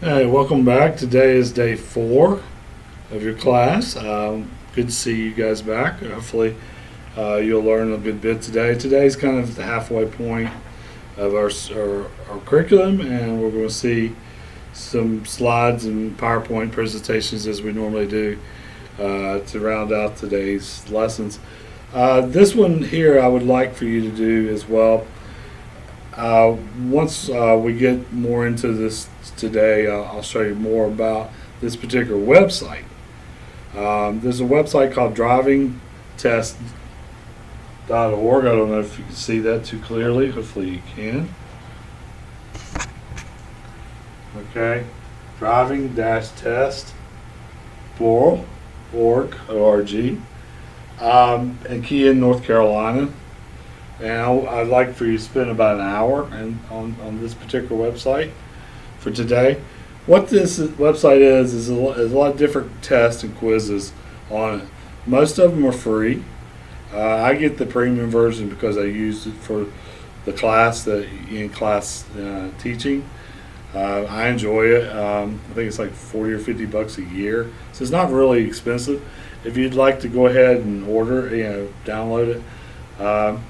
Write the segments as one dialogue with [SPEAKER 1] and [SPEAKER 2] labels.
[SPEAKER 1] Hey, welcome back. Today is day 4 of your class. Good to see you guys back. Hopefully, you'll learn a good bit today. Today's kind of the halfway point of our curriculum, and we're going to see some slides and PowerPoint presentations as we normally do to round out today's lessons. This one here I would like for you to do as well. Once we get more into this today, I'll show you more about this particular website. There's a website called drivingtest.org. I don't know if you can see that too clearly. Hopefully you can. Okay, driving-test, plural, org, O-R-G, and Keene, North Carolina. And I'd like for you to spend about an hour on this particular website for today. What this website is a lot of different tests and quizzes on it. Most of them are free. I get the premium version because I use it for the class, the in-class teaching. I enjoy it. I think it's like $40 or $50 a year, so it's not really expensive. If you'd like to go ahead and order, download it.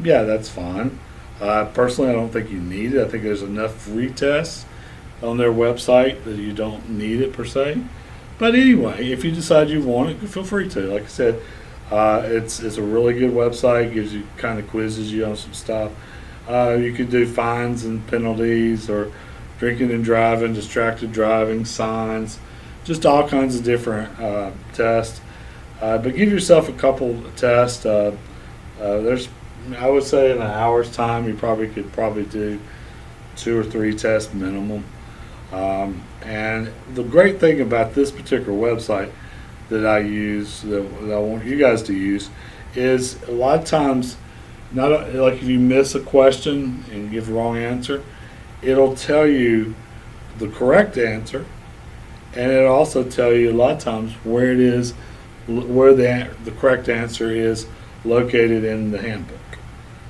[SPEAKER 1] Yeah, that's fine. Personally, I don't think you need it. I think there's enough free tests on their website that you don't need it per se. But anyway, if you decide you want it, feel free to. Like I said, it's a really good website. Gives you kind of quizzes you on some stuff. You could do fines and penalties, or drinking and driving, distracted driving, signs, just all kinds of different tests. But give yourself a couple tests. I would say in an hour's time, you could do 2 or 3 tests minimum. And the great thing about this particular website that I use, that I want you guys to use, is a lot of times, not like if you miss a question and give the wrong answer, it'll tell you the correct answer, and it'll also tell you a lot of times where the correct answer is located in the handbook.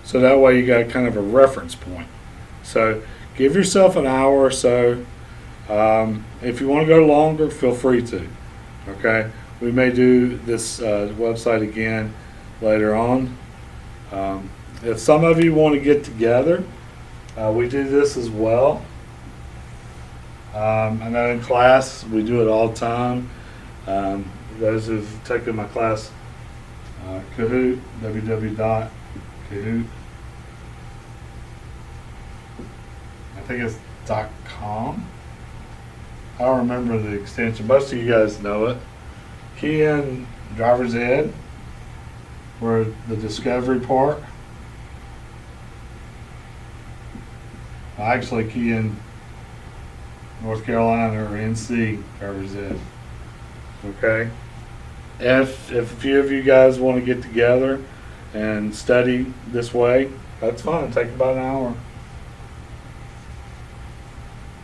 [SPEAKER 1] So that way you got kind of a reference point. So give yourself an hour or so. If you want to go longer, feel free to. Okay, we may do this website again later on. If some of you want to get together, we do this as well. I know in class we do it all the time. Those who've taken my class, Kahoot, www.kahoot, I think it's .com. I don't remember the extension. Most of you guys know it. Key in Driver's Ed, where the Discovery part. I actually key in North Carolina or NC Driver's Ed. Okay. If a few of you guys want to get together and study this way, that's fine. Take about an hour.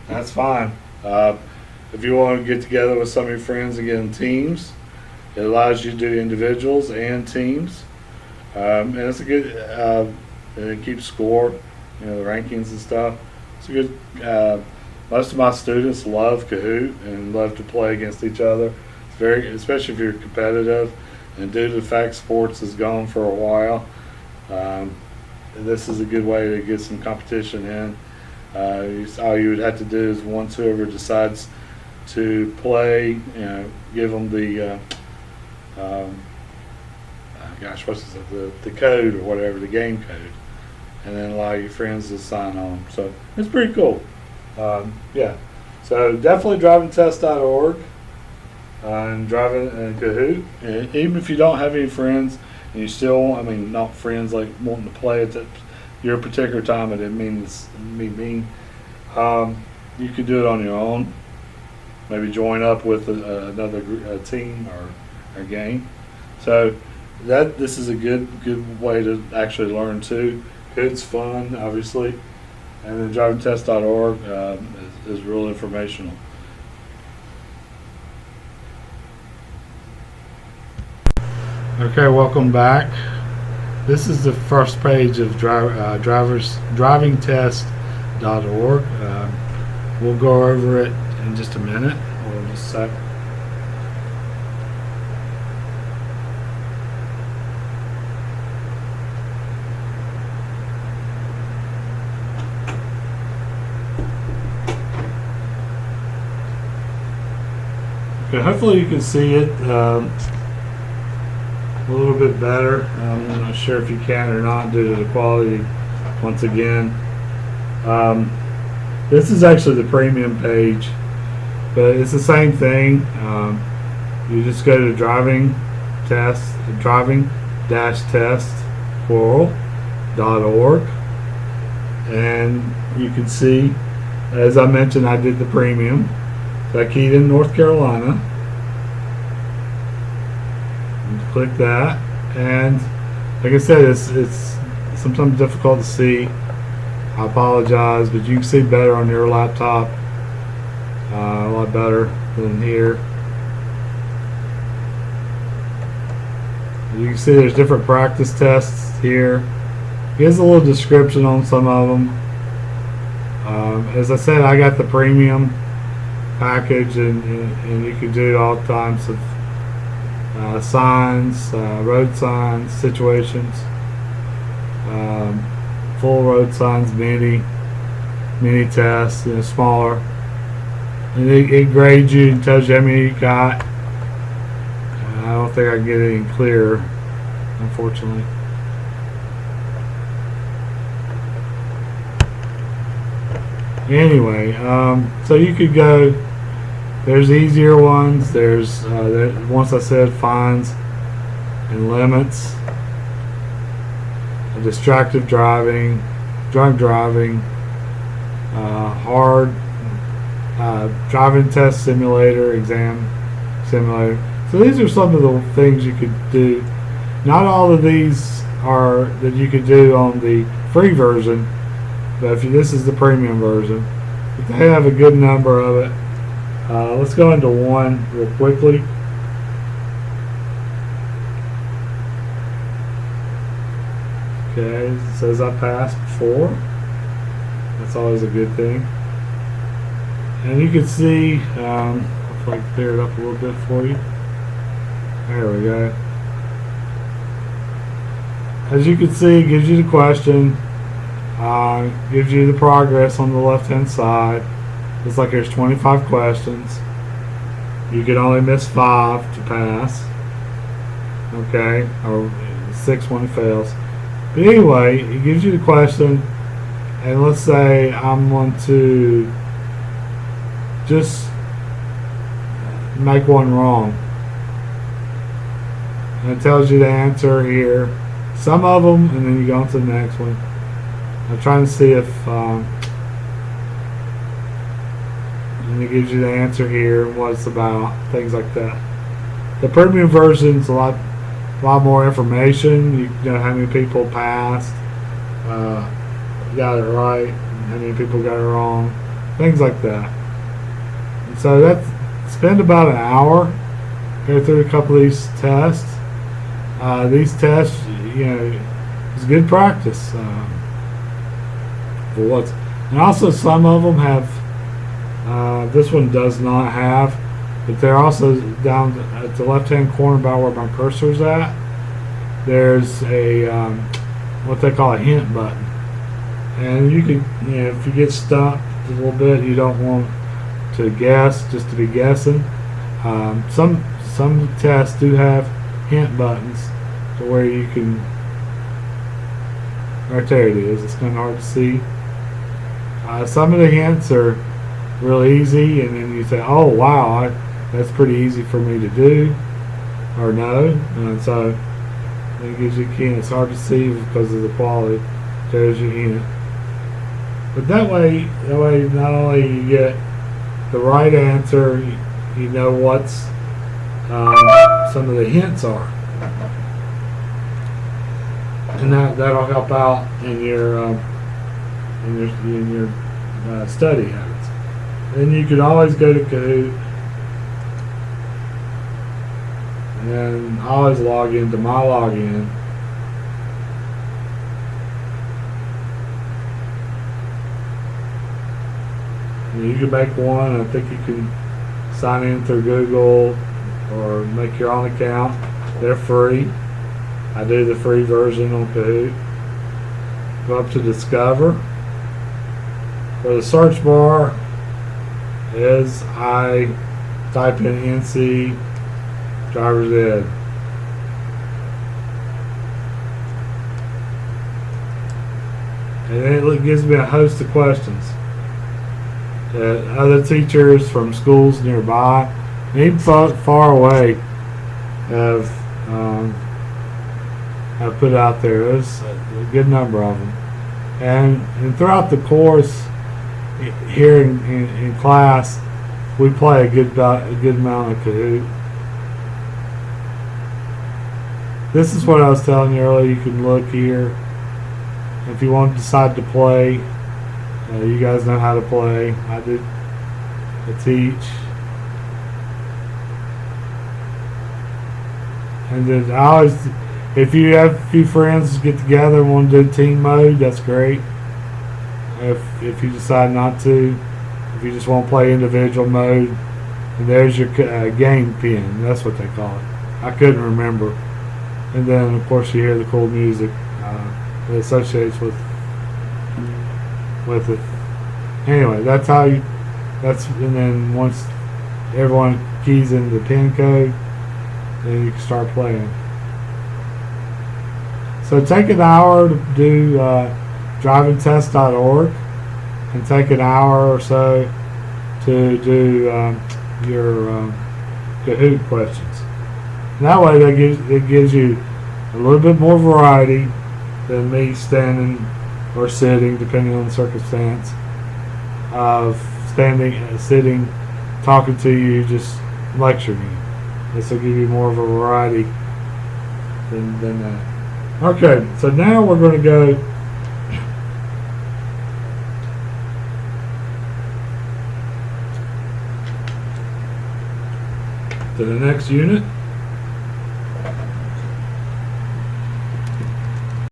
[SPEAKER 1] That's fine. If you want to get together with some of your friends and get in teams, it allows you to do individuals and teams. And it's a good, and it keeps score, the rankings and stuff. It's a good, most of my students love Kahoot and love to play against each other. Especially if you're competitive, and due to the fact sports is gone for a while, this is a good way to get some competition in. All you would have to do is, once whoever decides to play, give them the the code or whatever, the game code, and then allow your friends to sign on. So it's pretty cool. Yeah. So definitely drivingtest.org. And driving and Kahoot. And even if you don't have any friends, and you still, not friends like wanting to play at your particular time, it means me being. You could do it on your own. Maybe join up with another team or game. So this is a good way to actually learn too. Kahoot's fun, obviously, and then drivingtest.org is real informational. Okay, welcome back. This is the first page of drivingtest.org. We'll go over it in just a minute. Hold on just a sec. Okay, hopefully you can see it a little bit better. I'm not sure if you can or not due to the quality once again. This is actually the premium page, but it's the same thing. You just go to driving dash test plural.org, and you can see, as I mentioned, I did the premium. So I keyed in North Carolina. And click that, and like I said, it's sometimes difficult to see. I apologize, but you can see better on your laptop, a lot better than here. You can see there's different practice tests here. Here's a little description on some of them. As I said, I got the premium package, and you can do all types of signs, road signs, situations, full road signs, mini tests, smaller, and it grades you and tells you how many you got. I don't think I can get any clearer, unfortunately. Anyway, so you could go. There's easier ones. There's once I said fines and limits, distracted driving, drunk driving, hard driving test simulator, exam simulator. So these are some of the things you could do. Not all of these are that you could do on the free version, but this is the premium version. But they have a good number of it. Let's go into one real quickly. Okay, it says I passed before. That's always a good thing. And you can see, if I can clear it up a little bit for you. There we go. As you can see, it gives you the question, gives you the progress on the left-hand side. Looks like there's 25 questions. You can only miss 5 to pass. Okay, or 6 when it fails. But anyway, it gives you the question, and let's say I'm going to just make one wrong. And it tells you the answer here. Some of them, and then you go on to the next one. I'm trying to see if, and it gives you the answer here, what it's about, things like that. The premium version is a lot more information. You know how many people passed, got it right, how many people got it wrong, things like that. And so spend about an hour, go through a couple of these tests. These tests, it's good practice for what's, and also some of them have. This one does not have, but they're also down at the left-hand corner about where my cursor's at. There's a what they call a hint button, and you can, if you get stumped a little bit, you don't want to guess just to be guessing. Some tests do have hint buttons to where you can. Right there it is. It's kind of hard to see. Some of the hints are real easy, and then you say, "Oh wow, that's pretty easy for me to do," or no. And so it gives you a hint. It's hard to see because of the quality. There's your hint. But that way, not only you get the right answer, you know what's some of the hints are, and that'll help out in your study habits. Then you can always go to Kahoot and always log into my login. You can make one. I think you can sign in through Google or make your own account. They're free. I do the free version on Kahoot. Go up to Discover. For the search bar, as I type in NC driver's ed. And then it gives me a host of questions that other teachers from schools nearby, and even far away, have put out there. There's a good number of them, and throughout the course here in class, we play a good amount of Kahoot. This is what I was telling you earlier. You can look here. If you want to decide to play, you guys know how to play. I do. I teach. And then I always, if you have a few friends get together and want to do team mode, that's great. If you decide not to, if you just want to play individual mode, and there's your game pin. That's what they call it. I couldn't remember. And then of course you hear the cool music that associates with it. Anyway, that's how you. And then once everyone keys in the pin code, then you can start playing. So take an hour to do drivingtest.org, and take an hour or so to do your Kahoot questions. And that way, it gives you a little bit more variety than me standing or sitting, depending on the circumstance, of standing, sitting, talking to you, just lecturing you. This will give you more of a variety than that. Okay, so now we're going to go to the next unit.